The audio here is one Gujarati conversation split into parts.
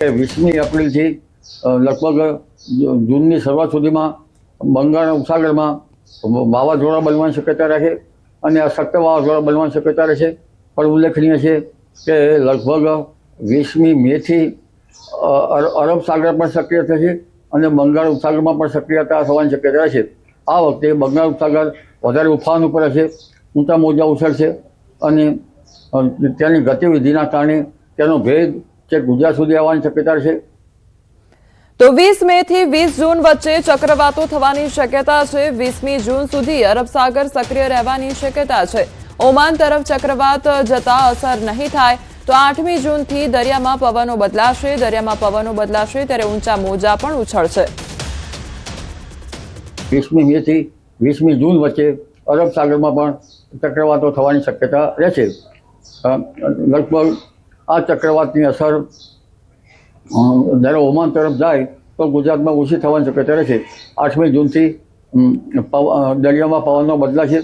20મી એપ્રિલથી લગભગ જૂનની શરૂઆત સુધીમાં બંગાળના ઉપસાગરમાં વાવાઝોડા બનવાની શક્યતા રહે અને સક્રિય વાવાઝોડા બનવાની શક્યતા રહેશે। પણ ઉલ્લેખનીય છે કે લગભગ 20મી મેથી અરબ સાગર પણ સક્રિય થશે અને બંગાળ ઉપસાગરમાં પણ સક્રિયતા થવાની શક્યતા રહેશે। આ વખતે બંગાળ ઉપસાગર વધારે ઉફાન ઉપર હશે, ઊંચા મોજા ઉછળશે અને તેની ગતિવિધિના કારણે તેનો ભેદ છેક ગુજરાત સુધી આવવાની શક્યતા રહેશે। તો 20 મે થી 20 જૂન વચ્ચે ચક્રવાતો થવાની શક્યતા છે। 20મી જૂન સુધી અરબ સાગર સક્રિય રહેવાની શક્યતા છે। ઓમાન તરફ ચક્રવાત જતા અસર નહીં થાય તો 8મી જૂનથી દરિયામાં પવનો બદલાશે। દરિયામાં પવનો બદલાશે ત્યારે ઊંચા મોજા પણ ઉછળશે। 20મી મે થી 20મી જૂન વચ્ચે અરબ સાગરમાં પણ ચક્રવાતો થવાની શક્યતા રહેશે। લગભગ આ ચક્રવાતની અસર જ્યારે ઓમાન તરફ જાય તો ગુજરાતમાં ઓછી થવાની શક્યતા રહેશે। 8મી જૂનથી દરિયામાં પવનો બદલાશે।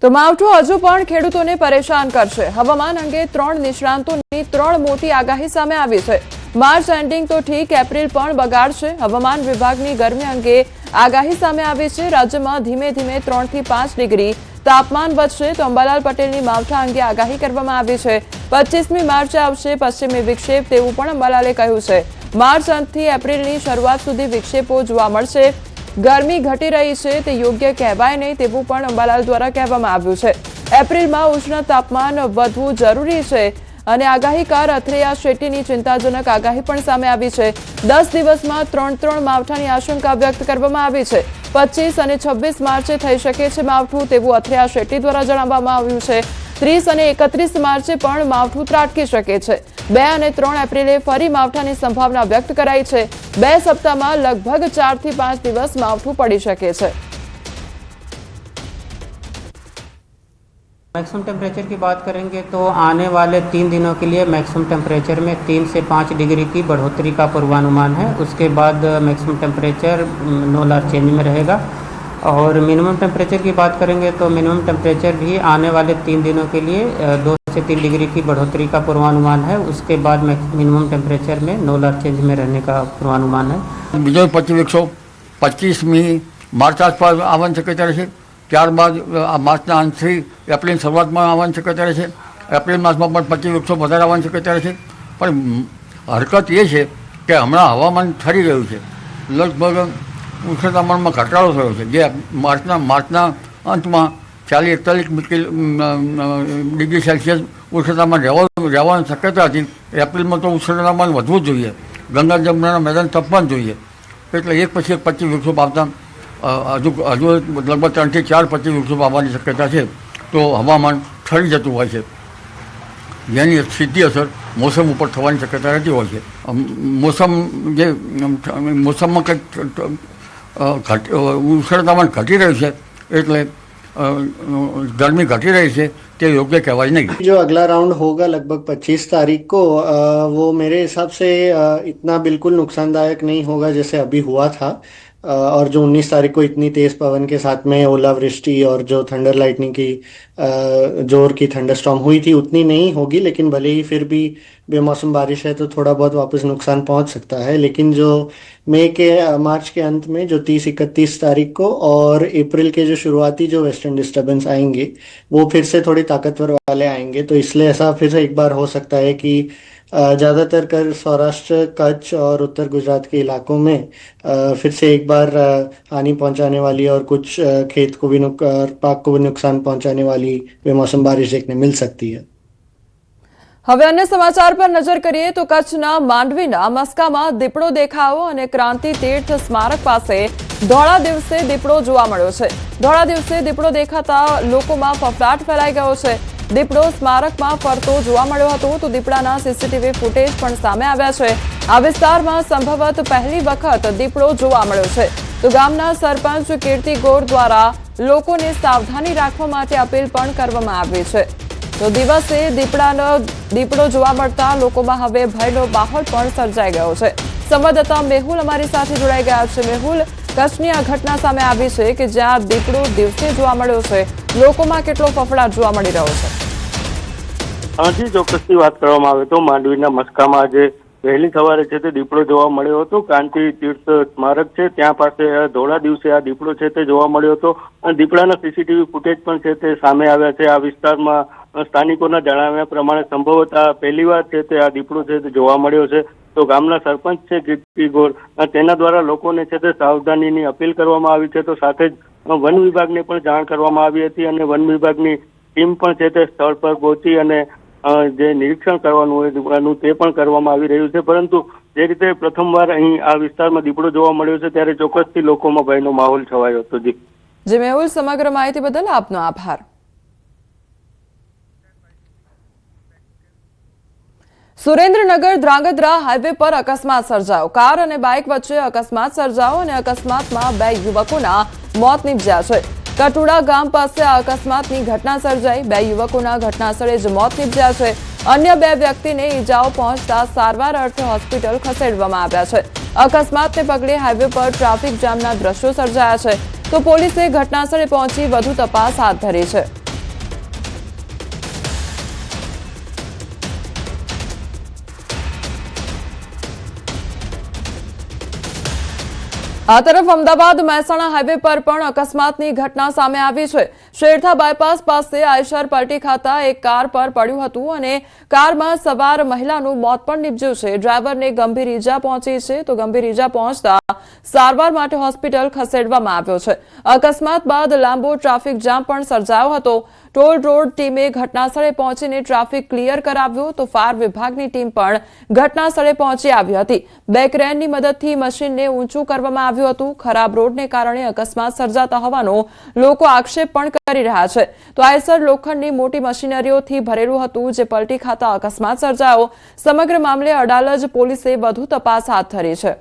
તો માવઠું હજુ પણ ખેડૂતોને પરેશાન કરશે। હવામાન અંગે 3 નિષ્ણાંતોની 3 મોટી આગાહી સામે આવી છે। માર્ચ એન્ડિંગ તો ઠીક, એપ્રિલ પણ બગાડશે। હવામાન વિભાગની ગરમી અંગે આગાહી સામે આવી છે। રાજ્યમાં ધીમે ધીમે 3 થી 5 ડિગ્રી તાપમાન વધશે। તો અંબાલાલ પટેલની માવઠા અંગે આગાહી કરવામાં આવી છે। 25મી માર્ચે આવશે પશ્ચિમી વિક્ષેપ તેવું પણ અંબાલાલે કહ્યું છે। માર્ચ અંતથી એપ્રિલની શરૂઆત સુધી વિક્ષેપો જોવા મળશે। ગરમી ઘટી રહી છે તે યોગ્ય કહેવાય નહીં તેવું પણ અંબાલાલ દ્વારા કહેવામાં આવ્યું છે। એપ્રિલમાં ઉષ્ણ તાપમાન વધવું જરૂરી છે અને આગાહીકાર અથૈયા શેટ્ટીની ચિંતાજનક આગાહી પણ સામે આવી છે। 10 દિવસમાં 3 માવઠાની આશંકા વ્યક્ત કરવામાં આવી છે। 25 અને 26 માર્ચે થઈ શકે છે માવઠું તેવું અથૈયા શેટ્ટી દ્વારા જણાવવામાં આવ્યું છે। 30 અને 31 માર્ચે પણ માવઠું ત્રાટકી શકે છે। 2 અને 3 એપ્રિલે ફરી માવઠાની સંભાવના વ્યક્ત કરાઈ છે। 2 સપ્તાહમાં લગભગ 4 થી 5 દિવસ માવઠું પડી શકે છે। मैक्सिमम टेम्परेचर की बात करेंगे तो आने वाले 3 दिनों के लिए मैक्सिमम टेम्परेचर में 3 से 5 डिग्री की बढ़ोतरी का पूर्वानुमान है। उसके बाद मैक्सिमम टेम्परेचर नो लार्ज चेंज में रहेगा। और मिनिमम टेम्परेचर की बात करेंगे तो मिनिमम टेम्परेचर भी आने वाले 3 दिनों के लिए 2 से 3 डिग्री की बढ़ोतरी का पूर्वानुमान है। उसके बाद मिनिमम टेम्परेचर में नो लार्ज चेंज में रहने का पूर्वानुमान है। બીજો 25મી માર્ચ આસપાસ આવવાની શક્યતા રહેશે। ત્યારબાદ આ માર્ચના અંતથી એપ્રિલની શરૂઆતમાં આવવાની શક્યતા રહેશે। એપ્રિલ માસમાં પણ 25 વધારે આવવાની શક્યતા રહેશે। પણ હરકત એ છે કે હમણાં હવામાન ઠરી રહ્યું છે। લગભગ ઉષ્ણતામાનમાં ઘટાડો થયો છે જે માર્ચના અંતમાં 40-41 ડિગ્રી સેલ્સિયસ ઉષ્ણતામાન રહેવાની શક્યતા હતી। એપ્રિલમાં તો ઉષ્ણતામાન વધવું જ જોઈએ, ગંગા જમુનાના મેદાન તપવાનું જોઈએ। એટલે એક પછી એક 25 આવતા હજુ લગભગ 3 થી 4 25 આવવાની શક્યતા છે। તો હવામાન ઠરી જતું હોય છે જેની સીધી અસર મોસમ ઉપર થવાની શક્યતા રહેતી હોય છે। મોસમમાં કંઈક ઉષ્ણતામાન ઘટી રહ્યું છે એટલે गर्मी घटी रही है तो योग्य कहवाई नहीं। जो अगला राउंड होगा लगभग 25 तारीख को वो मेरे हिसाब से इतना बिल्कुल नुकसानदायक नहीं होगा जैसे अभी हुआ था। और जो 19 तारीख को इतनी तेज पवन के साथ में ओलावृष्टि और जो थंडर लाइटनिंग की जोर की थंडरस्टॉर्म हुई थी उतनी नहीं होगी। लेकिन भले ही फिर भी बेमौसम बारिश है तो थोड़ा बहुत वापस नुकसान पहुंच सकता है। लेकिन जो मार्च के अंत में जो 30-31 तारीख को और अप्रैल के जो शुरुआती जो वेस्टर्न डिस्टर्बेंस आएंगे वो फिर से थोड़ी ताकतवर वाले आएंगे। तो इसलिए ऐसा फिर से एक बार हो सकता है कि ज़्यादातर कर सौराष्ट्र, कच्छ और उत्तर गुजरात के इलाकों में फिर से एक बार हानि पहुंचाने वाली और कुछ खेत को भी पाक को भी नुकसान पहुंचाने वाली बेमौसम बारिश देखने मिल सकती है। હવે અન્ય સમાચાર પર નજર કરીએ તો કચ્છના માંડવીના મસ્કામાં દીપડો દેખાયો અને ક્રાંતિ તીર્થ સ્મારક પાસે ધોળા દિવસે દીપડો જોવા મળ્યો છે। ધોળા દિવસે દીપડો દેખાતા લોકોમાં ફફડાટ ફેલાઈ ગયો છે। દીપડો સ્મારકમાં ફરતો જોવા મળ્યો હતો તો દીપડાના સીસીટીવી ફૂટેજ પણ સામે આવ્યા છે। આ વિસ્તારમાં સંભવત પહેલી વખત દીપડો જોવા મળ્યો છે। તો ગામના સરપંચ કીર્તિ ગોર દ્વારા લોકોને સાવધાની રાખવા માટે અપીલ પણ કરવામાં આવી છે। તો દિવસે દીપડો જોવા મળતા લોકોમાં હવે ભયનો માહોલ પણ સર્જાઈ ગયો છે। સંવાદદાતા મેહુલ અમારી સાથે જોડાઈ ગયા છે। મેહુલ, કચ્છની આ ઘટના સામે આવી છે કે જ્યાં દીપડો દિવસે જોવા મળ્યો છે, લોકોમાં કેટલો ફફડાટ જોવા મળી રહ્યો છે? જી, ચોક્કસથી વાત કરવામાં આવે તો માંડવીના મસ્કામાં આજે વહેલી સવારે છે તે દીપડો જોવા મળ્યો હતો. ક્રાંતિ તીર્થ સ્મારક છે ત્યાં પાસે ધોળા દિવસે આ દીપડો છે તે જોવા મળ્યો હતો અને દીપડાના સીસીટીવી ફૂટેજ પણ છે તે સામે આવ્યા છે. આ વિસ્તારમાં સ્થાનિકોના જણાવ્યા પ્રમાણે સંભવતઃ પહેલીવાર છે તે આ દીપડો છે તે જોવા મળ્યો છે. તો ગામના સરપંચ છે કીર્તિ ગોર તેના દ્વારા લોકોને છે તે સાવધાનીની અપીલ કરવામાં આવી છે. તો સાથે જ વન વિભાગને પણ જાણ કરવામાં આવી હતી અને વન વિભાગની ટીમ પણ છે તે સ્થળ પર પહોંચી અને જે નિરીક્ષણ કરવાનું હોય દીપડાનું તે પણ કરવામાં આવી રહ્યું છે. પરંતુ જે રીતે પ્રથમવાર અહીં આ વિસ્તારમાં દીપડો જોવા મળ્યો છે ત્યારે ચોક્કસથી લોકોમાં ભયનો માહોલ છવાયો હતો. જી મેહુલ, સમગ્ર માહિતી બદલ આપનો આભાર. સુરેન્દ્રનગર ધ્રાંગધ્રા હાઈવે પર અકસ્માત સર્જાયો. કાર અને બાઇક વચ્ચે અકસ્માત સર્જાયો અને અકસ્માતમાં 2 યુવકોના મોત નીપજ્યા છે. કટુડા ગામ પાસે આ અકસ્માતની ઘટના સર્જાઈ. 2 યુવકોના ઘટનાસ્થળે જ મોત નીપજ્યા છે. અન્ય 2 વ્યક્તિને ઈજાઓ પહોંચતા સારવાર અર્થે હોસ્પિટલ ખસેડવામાં આવ્યા છે. અકસ્માતને પગલે હાઈવે પર ટ્રાફિક જામના દ્રશ્યો સર્જાયા છે. તો પોલીસે ઘટનાસ્થળે પહોંચી વધુ તપાસ હાથ ધરી છે. આ તરફ અમદાવાદ મહેસાણા હાઈવે પર પણ અકસ્માતની ઘટના સામે આવી છે. શેરથા બાયપાસ પાસે આયશર પલટી ખાતા એક કાર પર પડ્યું હતું અને કારમાં સવાર મહિલાનું મોત પણ નીપજ્યું છે. ડ્રાઈવરને ગંભીર ઈજા પહોંચી છે. તો ગંભીર ઈજા પહોંચતા સારવાર માટે હોસ્પિટલ ખસેડવામાં આવ્યો છે. અકસ્માત બાદ લાંબો ટ્રાફિક જામ પણ સર્જાયો હતો. ટોલ રોડ ટીમે ઘટનાસ્થળે પહોંચીને ટ્રાફિક ક્લિયર કરાવ્યું. તો ફાયર વિભાગની ટીમ પણ ઘટનાસ્થળે પહોંચી આવી હતી. 2 ક્રેનની મદદથી મશીનને ઊંચું કરવામાં આવ્યું હતું. ખરાબ રોડને કારણે અકસ્માત સર્જાતા હોવાનો લોકો આક્ષેપ પણ કરી રહ્યા છે. તો આયસર લોખંડની મોટી મશીનરીઓથી ભરેલું હતું જે પલટી ખાતા અકસ્માત સર્જાયો. સમગ્ર મામલે અડાલજ પોલીસે વધુ તપાસ હાથ ધરી છે.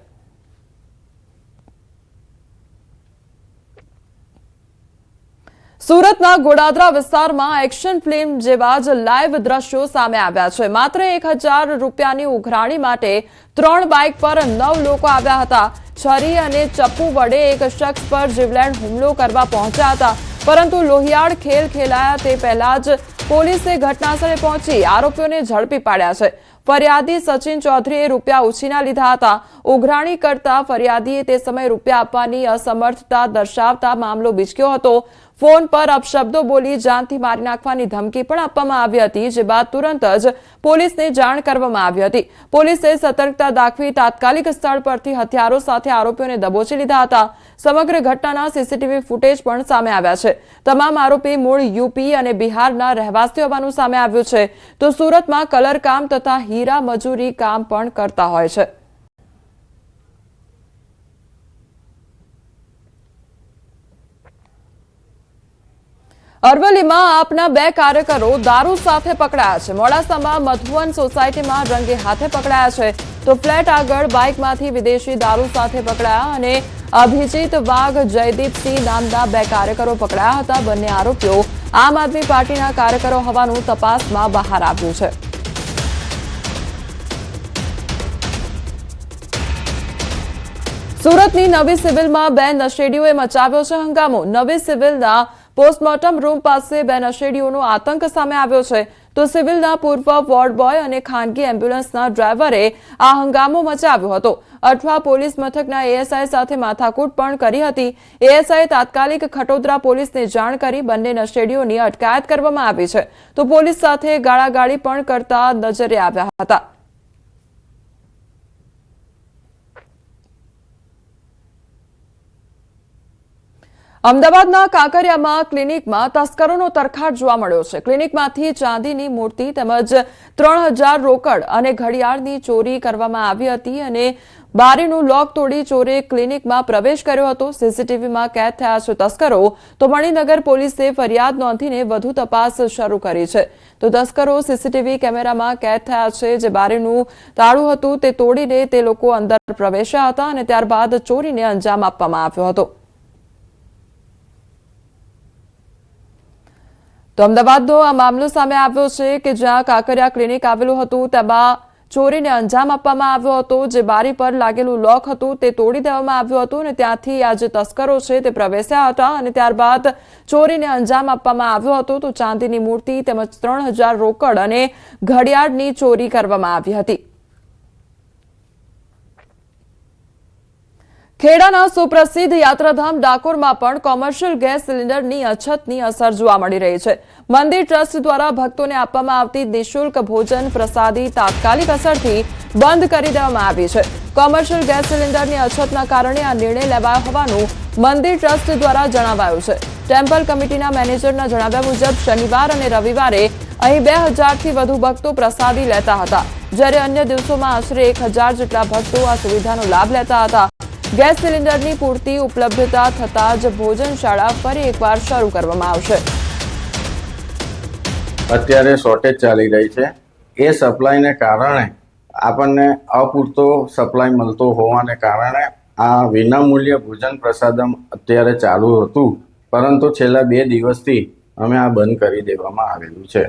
સુરતના ગોડાદરા વિસ્તારમાં એક્શન ફિલ્મ જેવા જ લાઈવ દ્રશ્યો સામે આવ્યા છે. માત્ર 1000 રૂપિયાની ઉઘરાણી માટે 3 બાઇક પર 9 લોકો આવ્યા હતા. છરી અને ચપ્પુ વડે એક શખ્સ પર જીવલેણ હુમલો કરવા પહોંચ્યા હતા. પરંતુ લોહિયાળ ખેલ ખેલાયા તે પહેલા જ પોલીસે ઘટનાસ્થળે પહોંચી આરોપીઓને ઝડપી પાડ્યા છે. ફરિયાદી સચિન ચૌધરીએ રૂપિયા ઉછીના લીધા હતા. ઉઘરાણી કરતા ફરિયાદીએ તે સમયે રૂપિયા આપવાની અસમર્થતા દર્શાવતા મામલો બીચક્યો હતો. ફોન પર અપશબ્દો બોલી જાનથી મારી નાખવાની ધમકી પણ આપવામાં આવી હતી. જે બાદ તુરંત જ પોલીસને જાણ કરવામાં આવી હતી. પોલીસે સતર્કતા દાખવી તાત્કાલિક સ્થળ પરથી હથિયારો સાથે આરોપીઓને દબોચી લીધા હતા. સમગ્ર ઘટનાના સીસીટીવી ફૂટેજ પણ સામે આવ્યા છે. તમામ આરોપી મૂળ યુપી અને બિહારના રહેવાસીઓ હોવાનું સામે આવ્યું છે. તો સુરતમાં કલરકામ તથા હીરા મજૂરી કામ પણ કરતા હોય છે. અરવલ્લીમાં આપના 2 કાર્યકરો દારૂ સાથે પકડાયા છે. મોડાસામાં મધુવન સોસાયટીમાં રંગે હાથે પકડાયા છે. તો ફ્લેટ આગળ બાઇકમાંથી વિદેશી દારૂ સાથે પકડાયા અને અભિજીત વાઘ, જયદીપસિંહ નામના 2 કાર્યકરો પકડાયા હતા. બંને આરોપીઓ આમ આદમી પાર્ટીના કાર્યકરો હોવાનું તપાસમાં બહાર આવ્યું છે. સુરતની નવી સિવિલમાં 2 નશેડીઓએ મચાવ્યો છે હંગામો. નવી સિવિલના પોસ્ટમોર્ટમ રૂમ પાસે 2 નશેડીઓનો આતંક સામે આવ્યો છે. તો સિવિલના પૂર્વ વોર્ડ બોય અને ખાનગી એમ્બ્યુલન્સના ડ્રાઈવરે આ હંગામો મચાવ્યો હતો. અઠવા પોલીસ મથકના એએસઆઈ સાથે માથાકૂટ પણ કરી હતી. એએસઆઈ તાત્કાલિક ખટોદરા પોલીસને જાણ કરી બંને નશેડીઓની અટકાયત કરવામાં આવી છે. તો પોલીસ સાથે ગાળાગાળી પણ કરતા નજરે આવ્યા હતા. અમદાવાદના કાંકરિયામાં ક્લિનિકમાં તસ્કરોનો તરખાટ જોવા મળ્યો છે. ક્લિનિકમાંથી ચાંદીની મૂર્તિ તેમજ 3000 રોકડ અને ઘડિયાળની ચોરી કરવામાં આવી હતી અને બારીનું લોક તોડી ચોરે ક્લિનિકમાં પ્રવેશ કર્યો હતો. સીસીટીવીમાં કેદ થયા છે તસ્કરો. તો મણિનગર પોલીસે ફરિયાદ નોંધીને વધુ તપાસ શરૂ કરી છે. તો તસ્કરો સીસીટીવી કેમેરામાં કેદ થયા છે. જે બારીનું તાળું હતું તે તોડીને તે લોકો અંદર પ્રવેશ્યા હતા અને ત્યારબાદ ચોરીને અંજામ આપવામાં આવ્યો હતો. તો અમદાવાદનો આ મામલો સામે આવ્યો છે કે જ્યાં કાંકરિયા ક્લિનિક આવેલું હતું તેમાં ચોરીને અંજામ આપવામાં આવ્યો હતો। જે બારી પર લાગેલું લોક હતું તે તોડી દેવામાં આવ્યું હતું અને ત્યાંથી આ જે તસ્કરો છે તે પ્રવેશ્યા હતા અને ત્યારબાદ ચોરીને અંજામ આપવામાં આવ્યો હતો। તો ચાંદીની મૂર્તિ તેમજ 3000 રોકડ અને ઘડિયાળની ચોરી કરવામાં આવી હતી। ખેડાના સુપ્રસિદ્ધ યાત્રાધામ ડાકોરમાં પણ કોમર્શિયલ ગેસ સિલિન્ડરની અછતની અસર જોવા મળી રહી છે। મંદિર ટ્રસ્ટ દ્વારા ભક્તોને આપવામાં આવતી નિઃશુલ્ક ભોજન પ્રસાદી તાત્કાલિક અસરથી બંધ કરી દેવામાં આવી છે। કોમર્શિયલ ગેસ સિલિન્ડરની અછતના કારણે આ નિર્ણય લેવાયો હોવાનું મંદિર ટ્રસ્ટ દ્વારા જણાવાયું છે। ટેમ્પલ કમિટીના મેનેજરના જણાવ્યા મુજબ શનિવાર અને રવિવારે અહીં 2000થી વધુ ભક્તો પ્રસાદી લેતા હતા, જ્યારે અન્ય દિવસોમાં આશરે 1000 જેટલા ભક્તો આ સુવિધાનો લાભ લેતા હતા। ગેસ સિલિન્ડરની પૂરતી ઉપલબ્ધતા થતાં જ ભોજનશાળા ફરી એકવાર શરૂ કરવામાં આવશે। અત્યારે શોર્ટેજ ચાલી રહી છે, એ સપ્લાયને કારણે આપણને અપૂરતો સપ્લાય મળતો હોવાને કારણે આ વિનામૂલ્ય ભોજન પ્રસાદમ અત્યારે ચાલુ હતું, પરંતુ છેલ્લા 2 દિવસથી અમે આ બંધ કરી દેવામાં આવેલું છે।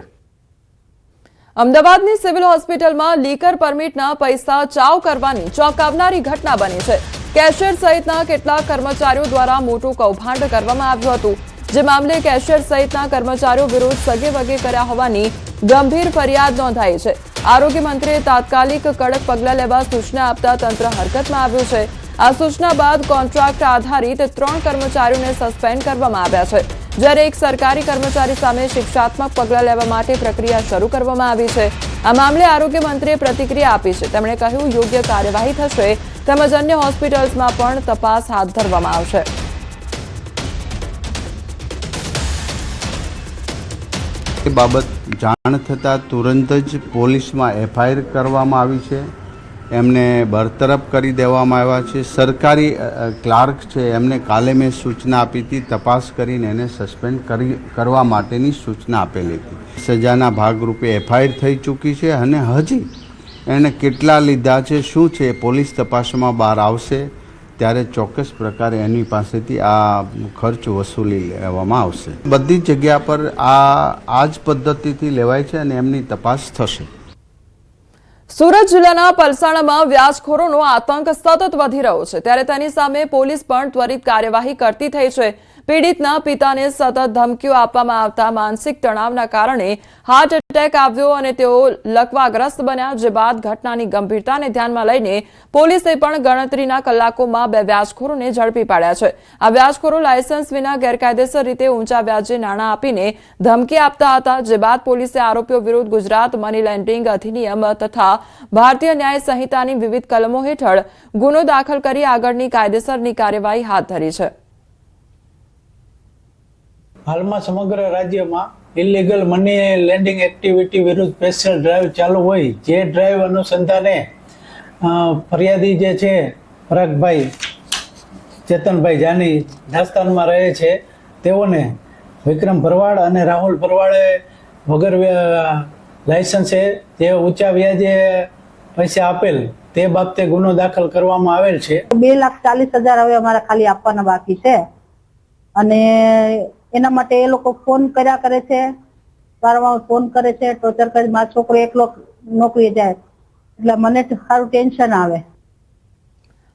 અમદાવાદની સિવિલ હોસ્પિટલમાં લીકર પરમિટના પૈસા ચાવ કરવાની ચોંકાવનારી ઘટના બની છે। કેશિયર સહિતના કેટલાક કર્મચારીઓ દ્વારા મોટું કૌભાંડ કરવામાં આવ્યું હતું, જે મામલે કેશિયર સહિતના કર્મચારીઓ વિરુદ્ધ સગેવગે કર્યા હોવાની ગંભીર ફરિયાદ નોંધાઈ છે। આરોગ્ય મંત્રીએ તાત્કાલિક કડક પગલાં લેવા સૂચના આપતા તંત્ર હરકતમાં આવ્યું છે। આ સૂચના બાદ કોન્ટ્રાક્ટ આધારિત 3 કર્મચારીઓને સસ્પેન્ડ કરવામાં આવ્યા છે, જ્યારે એક સરકારી કર્મચારી સામે શિક્ષાત્મક પગલાં લેવા માટે પ્રક્રિયા શરૂ કરવામાં આવી છે। આ મામલે આરોગ્ય મંત્રીએ પ્રતિક્રિયા આપી છે। તેમણે કહ્યું, યોગ્ય કાર્યવાહી થશે તેમજ અન્ય હોસ્પિટલ્સમાં પણ તપાસ હાથ ધરવામાં આવશે। એ બાબત જાણ થતાં તુરંત જ પોલીસમાં એફઆઈઆર કરવામાં આવી છે, એમને બરતરફ કરી દેવામાં આવ્યા છે। સરકારી ક્લાર્ક છે એમને કાલે મેં સૂચના આપી હતી, તપાસ કરીને એને સસ્પેન્ડ કરવા માટેની સૂચના આપેલી હતી। સજાના ભાગરૂપે એફઆઈઆર થઈ ચૂકી છે અને હજી એને કેટલા લીધા છે, શું છે, પોલીસ તપાસમાં બહાર આવશે ત્યારે ચોક્કસ પ્રકારે એની પાસેથી આ ખર્ચ વસૂલી લેવામાં આવશે। બધી જગ્યા પર આ જ પદ્ધતિથી લેવાય છે અને એમની તપાસ થશે। સુરત જિલ્લાના પલસાણામાં વ્યાજખોરોનો આતંક સતત વધી રહ્યો છે, ત્યારે તેની સામે પોલીસ પણ ત્વરિત કાર્યવાહી કરતી થઈ છે। પીડિતના પિતાને સતત ધમકીઓ આપવામાં આવતા માનસિક તણાવના કારણે હાર્ટ એટેક આવ્યો અને તેઓ લકવાગ્રસ્ત બન્યા। જે બાદ ઘટનાની ગંભીરતાને ધ્યાનમાં લઈને પોલીસે પણ ગણતરીના કલાકોમાં 2 વ્યાજખોરોને ઝડપી પાડ્યા છે। આ વ્યાજખોરો લાયસન્સ વિના ગેરકાયદેસર રીતે ઊંચા વ્યાજે નાણાં આપીને ધમકી આપતા હતા। જે બાદ પોલીસે આરોપીઓ વિરુદ્ધ ગુજરાત મની લોન્ડરિંગ અધિનિયમ તથા ભારતીય ન્યાય સંહિતાની વિવિધ કલમો હેઠળ ગુનો દાખલ કરી આગળની કાયદેસરની કાર્યવાહી હાથ ધરી છે। હાલમાં સમગ્ર રાજ્યમાં ઇલીગલ મની લેન્ડિંગ એક્ટિવિટી વિરુદ્ધ સ્પેશિયલ ડ્રાઈવ ચાલુ હોય, જે ડ્રાઈવ અનુસંધાને ફરિયાદી જે છે પરાગભાઈ ચેતનભાઈ જાની રાજસ્થાનમાં રહે છે, તેઓને વિક્રમ ભરવાડ અને રાહુલ ભરવાડે વગર લાયસન્સે જે ઊંચા વ્યાજે પૈસા આપેલ તે બાબતે ગુનો દાખલ કરવામાં આવેલ છે। 2,40,000 હવે અમારે ખાલી આપવાના બાકી છે અને એના માટે એ લોકો ફોન કર્યા કરે છે, વારંવાર ફોન કરે છે, ટોર્ચર કરી। મારો છોકરો એકલો નોકરીએ જાય એટલે મને સારું ટેન્શન આવે।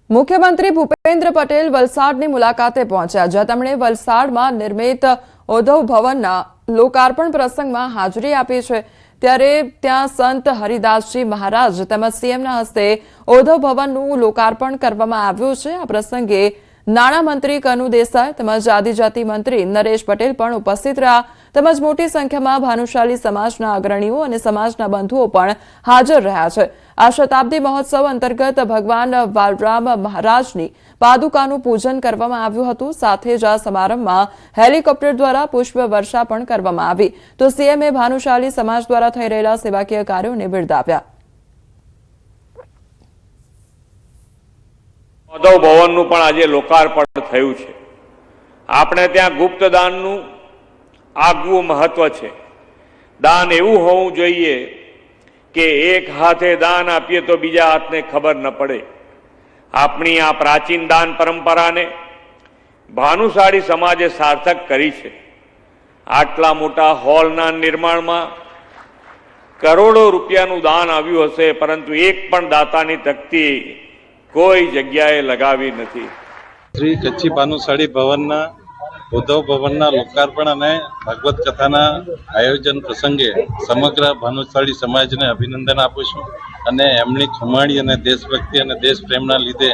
મુખ્યમંત્રી ભૂપેન્દ્ર પટેલ વલસાડની મુલાકાતે પહોંચ્યા, જ્યાં તેમણે વલસાડમાં નિર્મિત ઔદ્યોગ ભવનના લોકાર્પણ પ્રસંગમાં હાજરી આપી છે। ત્યારે ત્યાં સંત હરિદાસજી મહારાજ તેમજ સીએમના હસ્તે ઔદ્યોગ ભવનનું લોકાર્પણ કરવામાં આવ્યું છે। આ પ્રસંગે નાણામંત્રી કનુ દેસાઈ તેમજ આદિજાતિ મંત્રી નરેશ પટેલ પણ ઉપસ્થિત રહ્યા, તેમજ મોટી સંખ્યામાં ભાનુશાલી સમાજના અગ્રણીઓ અને સમાજના બંધુઓ પણ હાજર રહ્યા છે। આ શતાબ્દી મહોત્સવ અંતર્ગત ભગવાન બાલરામ મહારાજની પાદુકાનું પૂજન કરવામાં આવ્યું હતું। સાથે જ આ સમારંભમાં હેલિકોપ્ટર દ્વારા પુષ્પ વર્ષા પણ કરવામાં આવી। તો સીએમએ ભાનુશાલી સમાજ દ્વારા થઈ રહેલા સેવાકીય કાર્યોને બિરદાવ્યા। ઔદ્યોગ ભવનનું પણ આજે લોકાર્પણ થયું છે। આપણે ત્યાં ગુપ્ત દાનનું આગવું મહત્વ છે। દાન એવું હોવું જોઈએ કે એક હાથે દાન આપીએ તો બીજા હાથને ખબર ન પડે। આપણી આ પ્રાચીન દાન પરંપરાને ભાનુશાળી સમાજે સાર્થક કરી છે। આટલા મોટા હોલના નિર્માણમાં કરોડો રૂપિયાનું દાન આવ્યું હશે, પરંતુ એક પણ દાતાની તકતી કોઈ જગ્યાએ લગાવી નથી. શ્રી કચ્છી ભાનુશાળી ભવનના ઉદ્ધવ ભવનના લોકાર્પણ અને ભાગવત કથાના આયોજન પ્રસંગે સમગ્ર ભાનુશાળી સમાજને અભિનંદન આપું છું. અને એમની ખુમાણી અને દેશભક્તિ અને દેશ પ્રેમના લીધે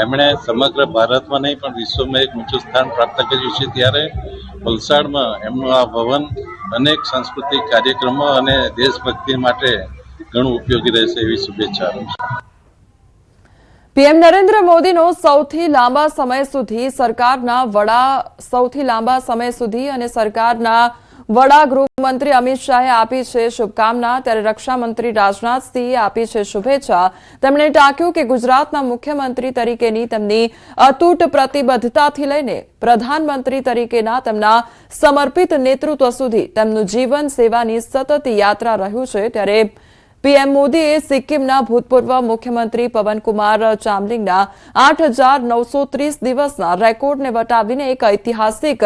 એમણે સમગ્ર ભારતમાં નહીં પણ વિશ્વમાં એક ઊંચું સ્થાન પ્રાપ્ત કર્યું છે. ત્યારે વલસાડમાં એમનું આ ભવન અનેક સાંસ્કૃતિક કાર્યક્રમો અને દેશભક્તિ માટે ઘણું ઉપયોગી રહેશે એવી શુભેચ્છા આપું છું. પીએમ નરેન્દ્ર મોદીનો સૌથી લાંબા સમય સુધી અને સરકારના વડા ગૃહમંત્રી અમિત શાહે આપી છે શુભકામના. ત્યારે રક્ષામંત્રી રાજનાથસિંહે આપી છે શુભેચ્છા. તેમણે ટાંક્યું કે ગુજરાતના મુખ્યમંત્રી તરીકેની તેમની અતૂટ પ્રતિબદ્ધતાથી લઈને પ્રધાનમંત્રી તરીકેના તેમના સમર્પિત નેતૃત્વ સુધી તેમનું જીવન સેવાની સતત યાત્રા રહ્યું છે. ત્યારે પીએમ મોદીએ સિક્કિમના ભૂતપૂર્વ મુખ્યમંત્રી પવનકુમાર ચામલિંગના 8,930 દિવસના રેકોર્ડને વટાવીને એક ઐતિહાસિક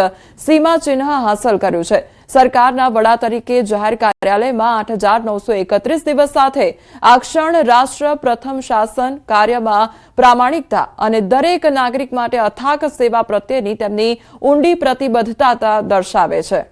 સીમાચિહ્ન હાંસલ કર્યું છે. સરકારના વડા તરીકે જાહેર કાર્યાલયમાં 8,931 દિવસ સાથે આ ક્ષણ રાષ્ટ્ર પ્રથમ શાસન કાર્યમાં પ્રામાણિકતા અને દરેક નાગરિક માટે અથાગ સેવા પ્રત્યેની તેમની ઊંડી પ્રતિબદ્ધતા દર્શાવે છે.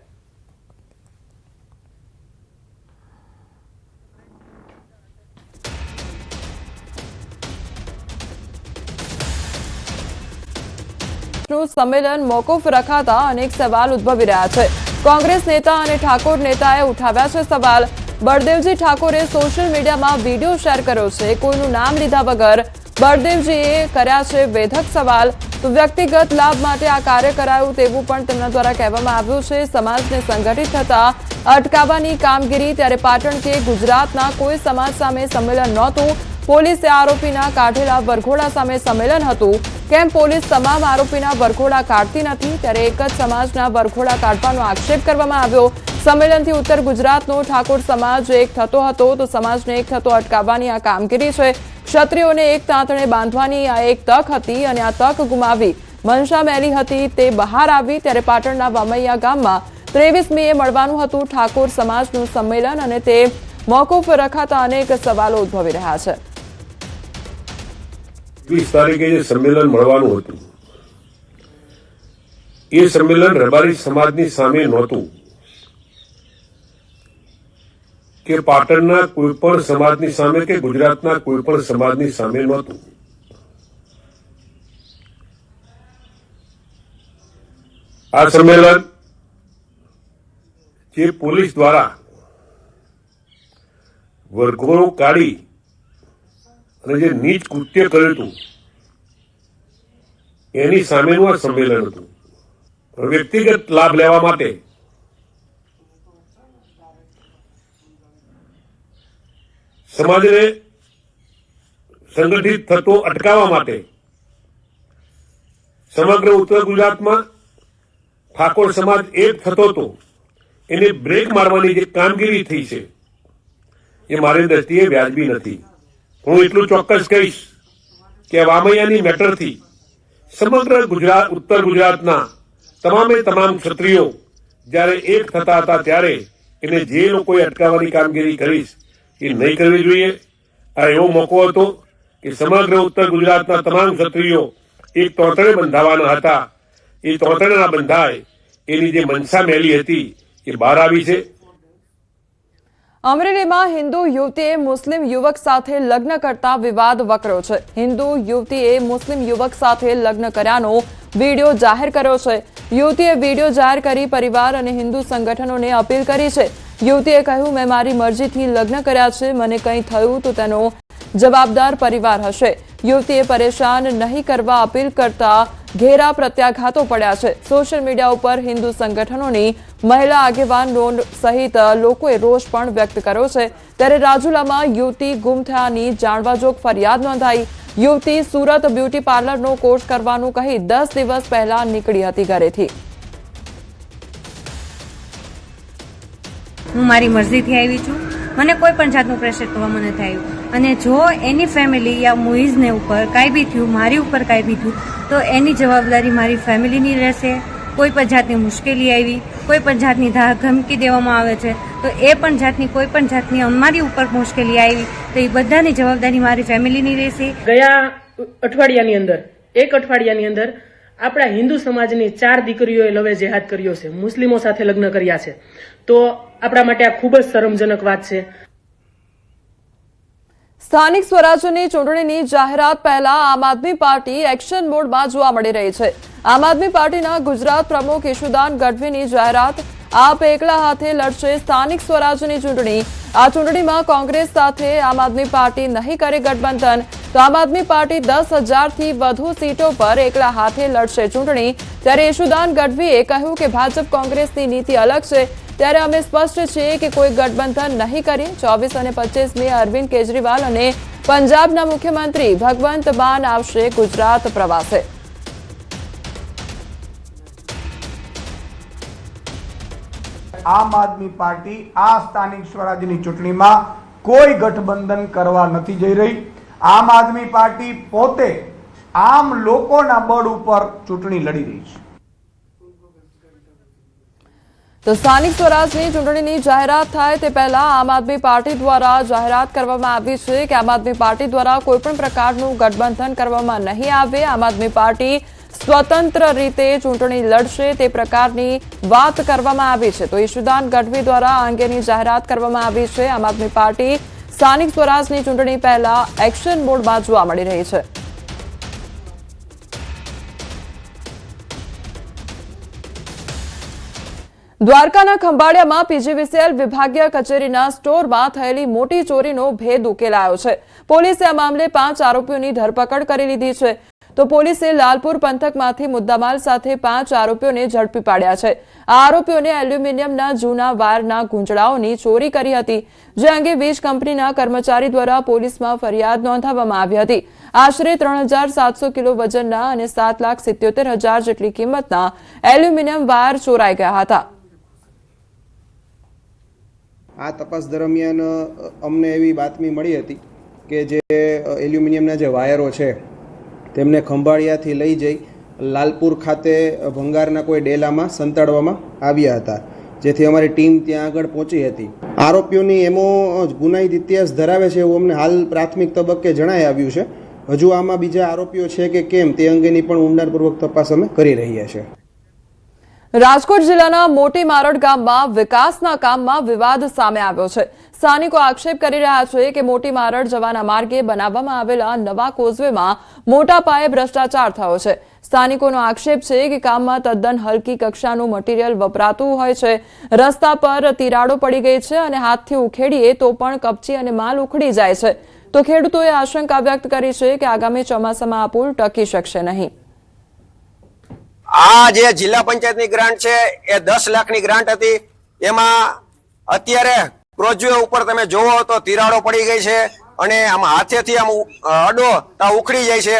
સંમેલન મોકૂફ રખાતા અનેક સવાલ ઉદ્ભવી રહ્યા છે. કોંગ્રેસ નેતા અને ઠાકોર નેતાએ ઉઠાવ્યા છે સવાલ. બળદેવજી ઠાકોરે સોશિયલ મીડિયામાં વિડીયો શેર કર્યો છે. કોઈનું નામ લીધા વગર બળદેવજીએ કર્યા છે વેધક સવાલ. તો વ્યક્તિગત લાભ માટે આ કાર્ય કરાયું તેવું પણ તેમના દ્વારા કહેવામાં આવ્યું છે. સમાજને સંગઠિત થતા અટકાવવાની કામગીરી. ત્યારે પાટણ કે ગુજરાતના કોઈ સમાજ સામે સંમેલન નહોતું. પોલીસે આરોપીના કાઢેલા વરઘોડા સામે સંમેલન હતું. કેમ પોલીસ તમામ આરોપીના વરઘોડા કાઢતી નથી? ત્યારે એક જ સમાજના વરઘોડા કાઢવાનો આક્ષેપ કરવામાં આવ્યો. સંમેલનથી ઉત્તર ગુજરાતનો ઠાકોર સમાજ એક થતો હતો, તો સમાજને એક થતો અટકાવવાની આ કામગીરી છે. ક્ષત્રિયોને એક તાંતણે બાંધવાની આ એક તક હતી અને આ તક ગુમાવી મનસા મેલી હતી તે બહાર આવી. ત્યારે પાટણના વામૈયા ગામમાં 23મીએ મળવાનું હતું ઠાકોર સમાજનું સંમેલન અને તે મોકૂફ રખાતા અનેક સવાલો ઉદ્ભવી રહ્યા છે. 20 તારીખે જે સંમેલન મળવાનું હતું એ સંમેલન રબારી સમાજની સામે નહોતું કે પાટણના કોઈ પણ સમાજની સામે કે ગુજરાતના કોઈ પણ સમાજની સામે નહોતું. આ સંમેલન જે પોલીસ દ્વારા વરઘોડો કાઢી અને જે નીચ કૃત્ય કર્યું હતું એની સામેનું આ સંમેલન હતું. વ્યક્તિગત લાભ લેવા માટે સમાજને સંગઠિત થતો અટકાવવા માટે સમગ્ર ઉત્તર ગુજરાતમાં ઠાકોર સમાજ એક થતો હતો એને બ્રેક મારવાની જે કામગીરી થઈ છે એ મારી દ્રષ્ટિએ વ્યાજબી નથી. હું એટલું ચોક્કસ કહીશ કે વામૈયાની મેટરથી સમગ્ર ગુજરાત ઉત્તર ગુજરાતના તમામે તમામ ક્ષત્રિયો જ્યારે એક થતા હતા ત્યારે એને જે લોકોએ અટકાવવાની કામગીરી કરીશ એ નહીં કરવી જોઈએ. આ એવો મોકો હતો કે સમગ્ર ઉત્તર ગુજરાતના તમામ ક્ષત્રિયો એક તોતણે બંધાવાના હતા. એ તોતણેના બંધાય એની જે મનસા મેલી હતી એ બહાર આવી છે. અમરેલીમાં હિન્દુ યુવતીએ મુસ્લિમ યુવક સાથે લગ્ન કરતા વિવાદ વકર્યો છે. હિન્દુ યુવતીએ મુસ્લિમ યુવક સાથે લગ્ન કર્યાનો વિડીયો જાહેર કર્યો છે. યુવતીએ વિડીયો જાહેર કરી પરિવાર અને હિન્દુ સંગઠનોને અપીલ કરી છે. યુવતીએ કહ્યું, મેં મારી મરજીથી લગ્ન કર્યા છે. મને કંઈ થયું તો તેનો જવાબદાર પરિવાર હશે. યુવતીએ પરેશાન નહીં કરવા અપીલ કરતા ઘેરા પ્રત્યાઘાતો પડ્યા છે. સોશિયલ મીડિયા ઉપર હિન્દુ સંગઠનોની મહિલા આગેવાન સહિત લોકોએ રોષ પણ વ્યક્ત કર્યો છે. ત્યારે રાજુલામાં યુવતી ગુમ થયાની જાણવાજોગ ફરિયાદ નોંધાઈ. યુવતી સુરત બ્યુટી પાર્લરનો કોર્સ કરવાનું કહી 10 દિવસ પહેલા નીકળી હતી ઘરેથી. હું મારી મરજીથી આવી છું. મને કોઈ પણ જાતનું પ્રેશર કરવામાં નથી આવ્યું. અને જો એની ફેમિલી યા મુઈઝને ઉપર કાંઈ બી થયું, મારી ઉપર કાંઈ બી થયું, તો એની જવાબદારી મારી ફેમિલીની રહેશે. કોઈ પણ જાતની મુશ્કેલી આવી, કોઈ પણ જાતની ધમકી દેવામાં આવે છે, તો એ પણ જાતની કોઈ પણ જાતની અમારી ઉપર મુશ્કેલી આવી તો એ બધાની જવાબદારી મારી ફેમિલીની રહેશે. ગયા એક અઠવાડિયાની અંદર આપણા હિન્દુ સમાજની 4 દીકરીઓએ લવે જેહાદ કર્યો છે, મુસ્લિમો સાથે લગ્ન કર્યા છે, તો આપણા માટે આ ખૂબ જ શરમજનક વાત છે. સ્થાનિક સ્વરાજ્યની ચૂંટણીની જાહેરાત પહેલા આમ આદમી પાર્ટી એક્શન મોડમાં જોવા મળી રહી છે. આમ આદમી પાર્ટીના ગુજરાત પ્રમુખ ઈશુદાન ગઢવીની જાહેરાત, આપ એકલા હાથે લડશે સ્થાનિક સ્વરાજ્યની ચૂંટણી. આ ચૂંટણીમાં કોંગ્રેસ સાથે આમ આદમી પાર્ટી નહીં કરે ગઠબંધન, તો આમ આદમી પાર્ટી 10,000થી વધુ સીટો પર એકલા હાથે લડશે ચૂંટણી. ત્યારે ઈશુદાન ગઢવીએ કહ્યું કે ભાજપ કોંગ્રેસની નીતિ અલગ છે, ત્યારે અમે સ્પષ્ટ છીએ કે કોઈ ગઠબંધન નહીં કરીએ. 24 અને 25 મે અરવિંદ કેજરીવાલ અને પંજાબના મુખ્યમંત્રી ભગવંત માન આવશે ગુજરાત પ્રવાસે. આમ આદમી પાર્ટી આ સ્થાનિક સ્વરાજ્યની ચૂંટણીમાં કોઈ ગઠબંધન કરવા નથી જઈ રહી. આમ આદમી પાર્ટી પોતે આમ લોકોના બળ ઉપર ચૂંટણી લડી રહી છે. તો સ્થાનિક સ્વરાજની ચૂંટણીની જાહેરાત થાય તે પહેલા આમ આદમી પાર્ટી દ્વારા જાહેરાત કરવામાં આવી છે કે આમ આદમી પાર્ટી દ્વારા કોઈપણ પ્રકારનું ગઠબંધન કરવામાં નહીં આવે. આમ આદમી પાર્ટી સ્વતંત્ર રીતે ચૂંટણી લડશે તે પ્રકારની વાત કરવામાં આવી છે. તો ઈશુદાન ગઢવી દ્વારા આ અંગેની જાહેરાત કરવામાં આવી છે. આમ આદમી પાર્ટી સ્થાનિક સ્વરાજની ચૂંટણી પહેલા એક્શન મોડમાં જોવા મળી રહી છે. દ્વારકાના ખંભાળિયામાં પીજીવીસીએલ વિભાગીય કચેરીના સ્ટોરમાં થયેલી મોટી ચોરીનો ભેદ ઉકેલાયો છે. પોલીસે આ મામલે 5 આરોપીઓની ધરપકડ કરી લીધી છે. તો પોલીસે લાલપુર પંથકમાંથી મુદ્દામાલ સાથે 5 આરોપીઓને ઝડપી પાડ્યા છે. આ આરોપીઓને એલ્યુમિનિયમના જૂના વાયરના ગૂંચળાઓની ચોરી કરી હતી, જે અંગે વીજ કંપનીના કર્મચારી દ્વારા પોલીસમાં ફરિયાદ નોંધાવવામાં આવી હતી. આશરે 3,700 કિલો વજનના અને 7,77,000 જેટલી કિંમતના એલ્યુમિનિયમ વાયર ચોરાઈ ગયા હતા. આ તપાસ દરમિયાન અમને એવી બાતમી મળી હતી કે જે એલ્યુમિનિયમના જે વાયરો છે તેમને ખંભાળિયાથી લઈ જઈ લાલપુર ખાતે ભંગારના કોઈ ડેલામાં સંતાડવામાં આવ્યા હતા, જેથી અમારી ટીમ ત્યાં આગળ પહોંચી હતી. આરોપીઓની એમો ગુનાહિત ઇતિહાસ ધરાવે છે એવું અમને હાલ પ્રાથમિક તબક્કે જણાઈ આવ્યું છે. હજુ આમાં બીજા આરોપીઓ છે કે કેમ તે અંગેની પણ ઊંડાણપૂર્વક તપાસ અમે કરી રહ્યા છીએ. રાજકોટ જિલ્લાના મોટી મારડ ગામમાં વિકાસના કામમાં વિવાદ સામે આવ્યો છે. સ્થાનિકો આક્ષેપ કરી રહ્યા છે કે મોટી મારડ જવાના માર્ગે બનાવવામાં આવેલા નવા કોઝવેમાં મોટા પાયે ભ્રષ્ટાચાર થયો છે. સ્થાનિકોનો આક્ષેપ છે કે કામમાં તદ્દન હલકી કક્ષાનું મટીરીયલ વપરાતું હોય છે. રસ્તા પર તિરાડો પડી ગઈ છે અને હાથથી ઉખેડીએ તો પણ કપચી અને માલ ઉખડી જાય છે. તો ખેડૂતોએ આશંકા વ્યક્ત કરી છે કે આગામી ચોમાસામાં આ પુલ ટકી શકશે નહીં. આ જે જિલ્લા પંચાયતની ગ્રાન્ટ છે એ 10 લાખની ગ્રાન્ટ હતી. એમાં અત્યારે ક્રોઝવે ઉપર તમે જોવો તો તિરાડો પડી ગઈ છે અને આમાં હાથેથી આમ અડો તા ઉખડી જાય છે.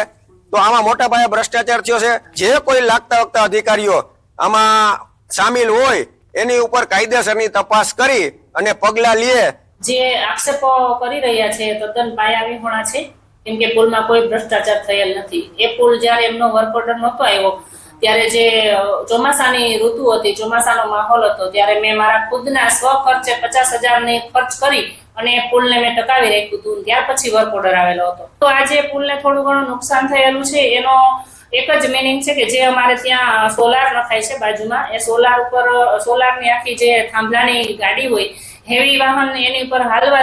તો આમાં મોટા પાયે ભ્રષ્ટાચાર થયો છે. જે કોઈ લાગતા વખતા અધિકારીઓ આમાં સામેલ હોય એની ઉપર કાયદેસરની તપાસ કરી અને પગલાં લે. જે આક્ષેપો કરી રહ્યા છે તદ્દન પાયાવિહોણા છે, કેમ કે પુલમાં કોઈ ભ્રષ્ટાચાર થયેલ નથી. એ પુલ જયારે એમનો વર્ક ઓર્ડર નહોતો આવ્યો ત્યારે જે ચોમાસાની ઋતુ હતી, ચોમાસાનો માહોલ હતો, ત્યારે મેં મારા ખુદના સ્વ ખર્ચે 50,000 ને ખર્ચ કરી અને પુલને મેં ટકાવી રાખ્યું હતું. ત્યાર પછી વર્ક ઓર્ડર આવેલો હતો. તો આજે પુલને થોડું ઘણું નુકસાન થયેલું છે. એનો એક જ મીનિંગ છે કે જે અમારે ત્યાં સોલાર નખાય છે બાજુમાં, એ સોલારની આખી જે થાંભલાની ગાડી હોય, હેવી વાહન એની ઉપર હાલવા